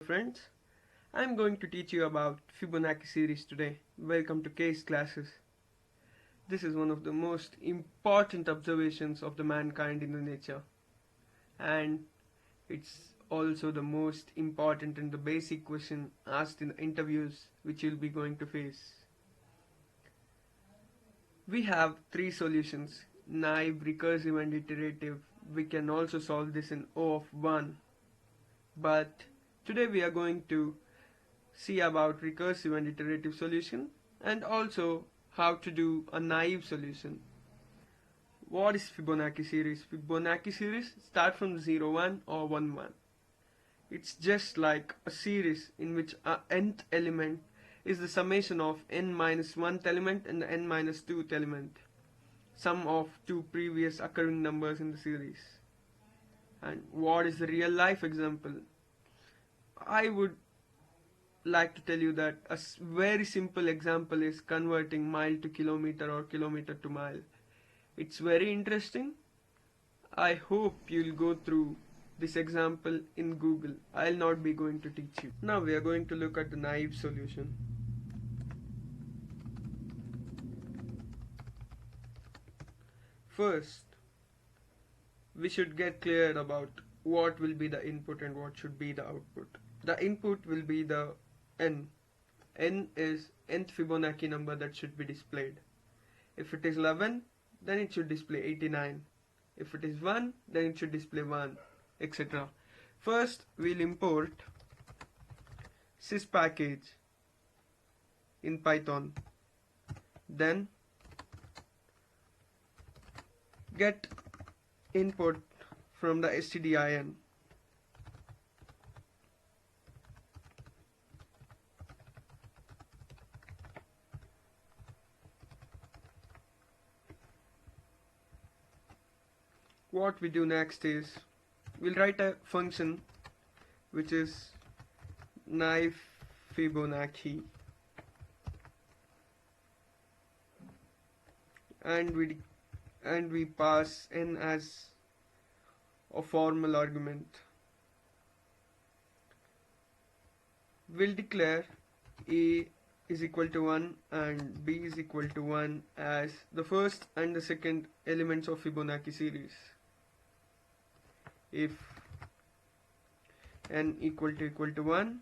friends. I'm going to teach you about Fibonacci series today. Welcome to Case Classes. This is one of the most important observations of the mankind in the nature, and it's also the most important and the basic question asked in the interviews which you'll be going to face. We have three solutions: naive, recursive and iterative. We can also solve this in O of 1, but today we are going to see about recursive and iterative solution and also how to do a naive solution. What is Fibonacci series? Fibonacci series start from 0, 1 or 1, 1. It's just like a series in which a nth element is the summation of n minus 1th element and the n minus 2th element, sum of two previous occurring numbers in the series. And what is the real life example? I would like to tell you that a very simple example is converting mile to kilometer or kilometer to mile. It's very interesting. I hope you'll go through this example in Google. I'll not be going to teach you. Now we are going to look at the naive solution. First, we should get clear about what will be the input and what should be the output. The input will be the n. N is nth Fibonacci number that should be displayed. If it is 11, then it should display 89. If it is 1, then it should display 1, etc. First, we'll import sys package in Python. Then get input from the stdin. What we do next is we'll write a function which is naive Fibonacci, and we pass n as a formal argument. We'll declare a is equal to 1 and b is equal to 1 as the first and the second elements of Fibonacci series. If n equal to 1,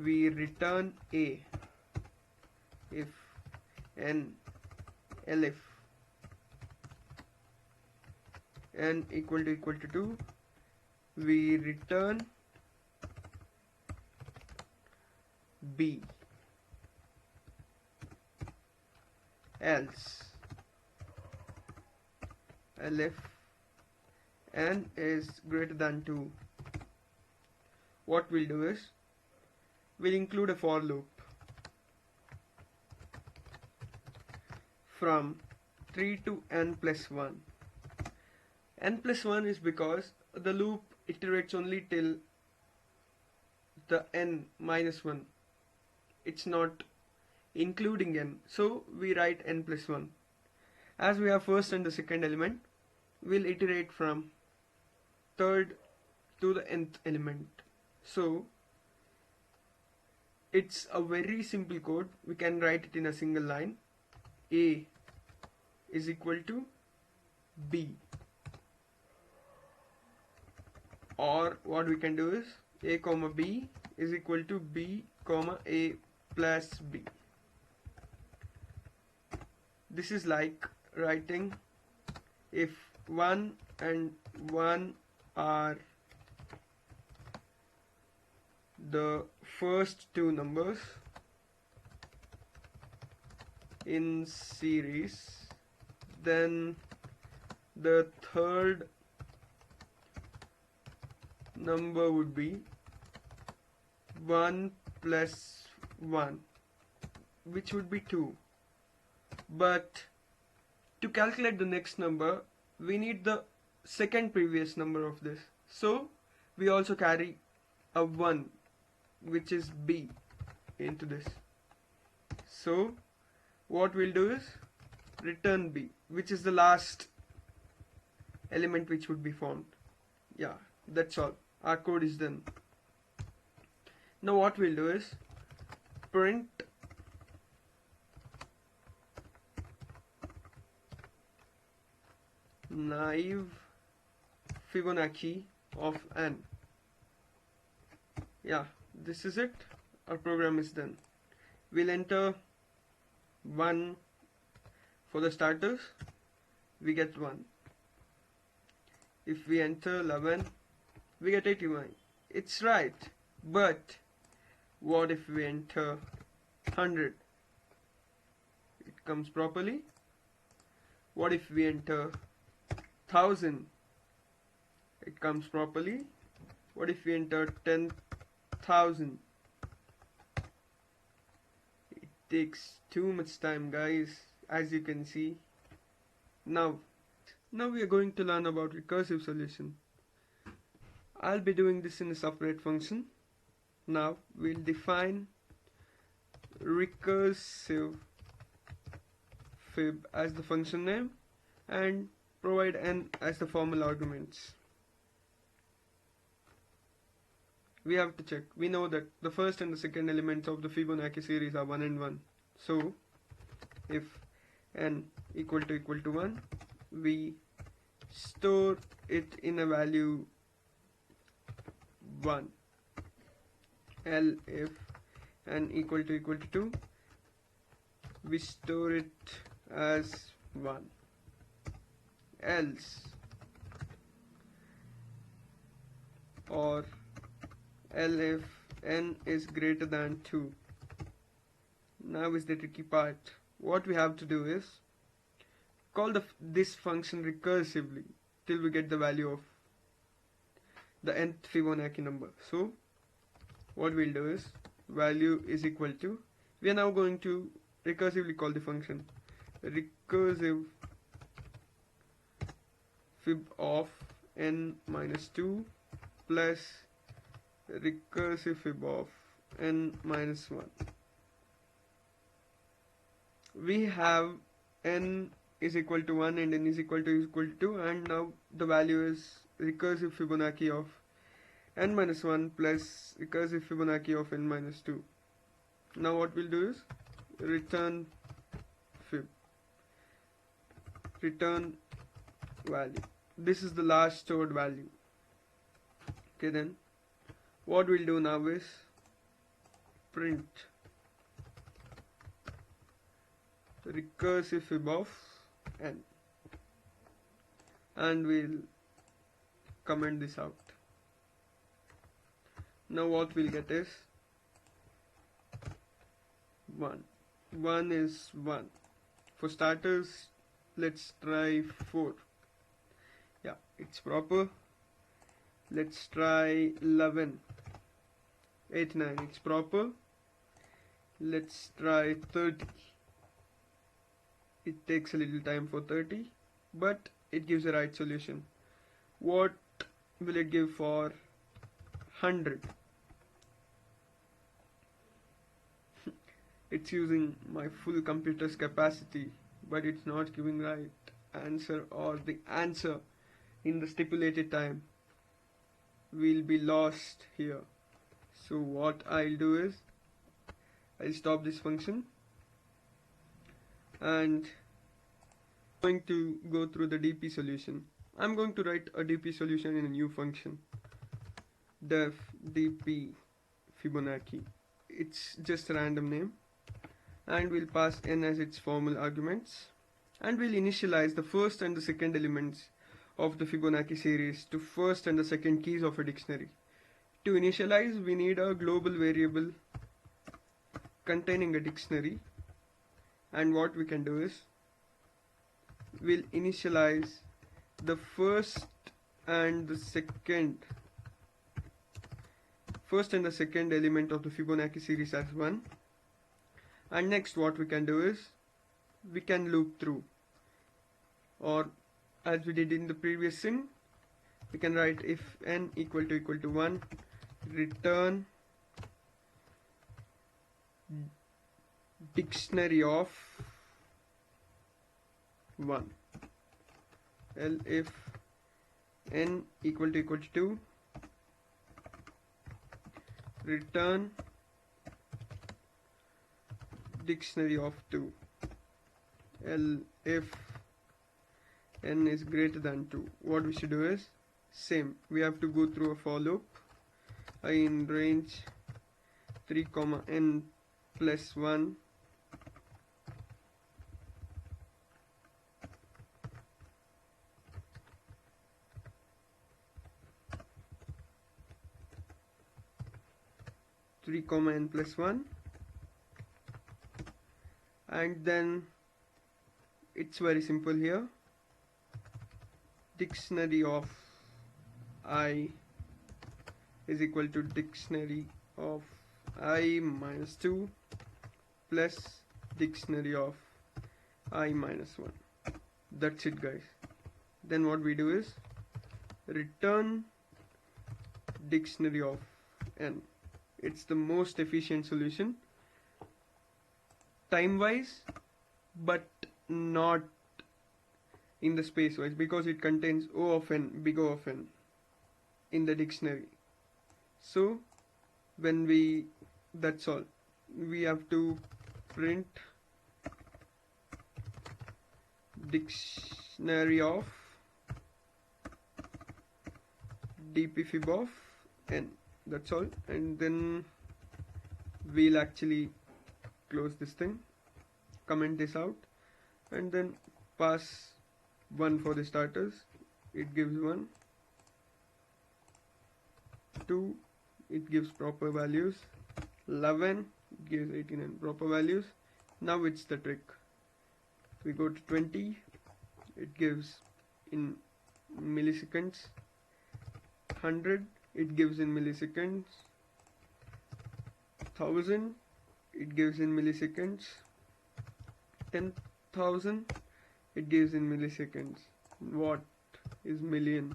we return a. If elif n equal to 2, we return b. Else elif n is greater than 2, what we'll do is we'll include a for loop from 3 to n plus 1. N plus 1 is because the loop iterates only till the n minus 1. It's not including n, so we write n plus 1. As we have first and the second element, we'll iterate from third to the nth element. So it's a very simple code. We can write it in a single line. A is equal to b, or what we can do is a comma b is equal to b comma a plus b. This is like writing if 1 and 1 are the first two numbers in series, then the third number would be 1 plus 1, which would be 2. But to calculate the next number, we need the second previous number of this. So we also carry a 1, which is b, into this. So what we'll do is return b, which is the last element which would be formed. Yeah, that's all. Our code is done. Now what we'll do is print naive Fibonacci of n. Yeah, this is it. Our program is done. We'll enter 1 for the starters. We get 1. If we enter 11, we get 81. It's right. But what if we enter 100? It comes properly. What if we enter 1000? It comes properly. What if we enter 10,000? It takes too much time, guys, as you can see. Now we are going to learn about recursive solution. I'll be doing this in a separate function. Now we'll define recursive fib as the function name and provide n as the formal arguments. We have to check. We know that the first and the second elements of the Fibonacci series are 1 and 1. So if n equal to 1, we store it in a value 1. L if n equal to 2, we store it as 1. Else, or L if n is greater than 2. Now is the tricky part. What we have to do is call this function recursively till we get the value of the nth Fibonacci number. So what we'll do is value is equal to, we are now going to recursively call the function recursive fib of n minus 2 plus recursive fib of n minus 1. We have n is equal to 1 and n is equal to 2, and now the value is recursive Fibonacci of n minus 1 plus recursive Fibonacci of n minus 2. Now what we'll do is return fib, return value. This is the last stored value. Okay, then what we'll do now is print recursive fib of n, and we'll comment this out. Now what we'll get is 1. 1 is 1. For starters, let's try 4. Yeah, it's proper. Let's try 11. 89, it's proper. Let's try 30. It takes a little time for 30, but it gives the right solution. What will it give for 100? It's using my full computer's capacity, but it's not giving right answer, or the answer in the stipulated time will be lost here. So what I'll do is I'll stop this function and going to go through the DP solution. I'm going to write a DP solution in a new function, def DP Fibonacci. It's just a random name, and we'll pass n as its formal arguments, and we'll initialize the first and the second elements of the Fibonacci series to first and the second keys of a dictionary. To initialize, we need a global variable containing a dictionary, and what we can do is we'll initialize the first and the second element of the Fibonacci series as 1, and next what we can do is we can loop through, or as we did in the previous scene, we can write if n equal to 1, return dictionary of 1. L if n equal to 2, return dictionary of 2, if n is greater than 2. What we should do is same, we have to go through a for loop. I in range 3 comma n plus 1 3 comma n plus 1, and then it's very simple here. Dictionary of I is equal to dictionary of I minus 2 plus dictionary of I minus 1. That's it, guys. Then what we do is return dictionary of n. It's the most efficient solution time wise, but not in the space wise, because it contains O of n, big O of n in the dictionary. So when we, that's all, we have to print dictionary of dpfib of n. That's all, and then we'll actually close this thing, comment this out, and then pass 1 for the starters, it gives 1, 2 it gives proper values, 11 it gives 89 proper values. Now it's the trick. We go to 20, it gives in milliseconds, 100 it gives in milliseconds, 1000 it gives in milliseconds, 10,000 it gives in milliseconds. What is million?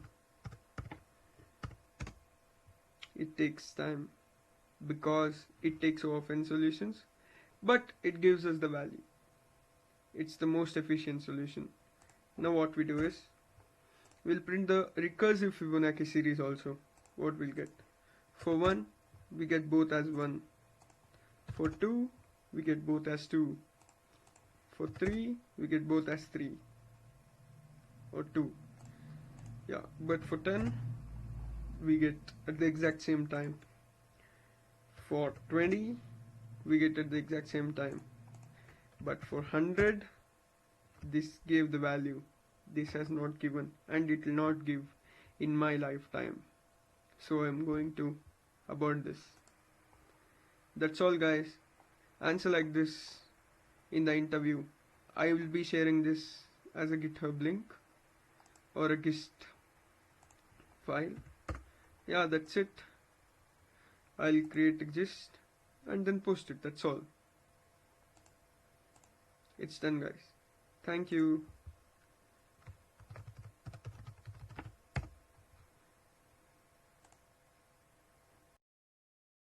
It takes time because it takes O of n solutions, but it gives us the value. It's the most efficient solution. Now what we do is we'll print the recursive Fibonacci series also. What we'll get? For 1 we get both as 1, for 2 we get both as 2, for 3 we get both as 3 or 2. Yeah, but for 10 we get at the exact same time. For 20 we get at the exact same time. But for 100 this gave the value, this has not given, and it will not give in my lifetime. So I'm going to abort this. That's all, guys. Answer like this in the interview. I will be sharing this as a GitHub link or a gist file. Yeah, that's it. I'll create a gist and then post it. That's all. It's done, guys. Thank you.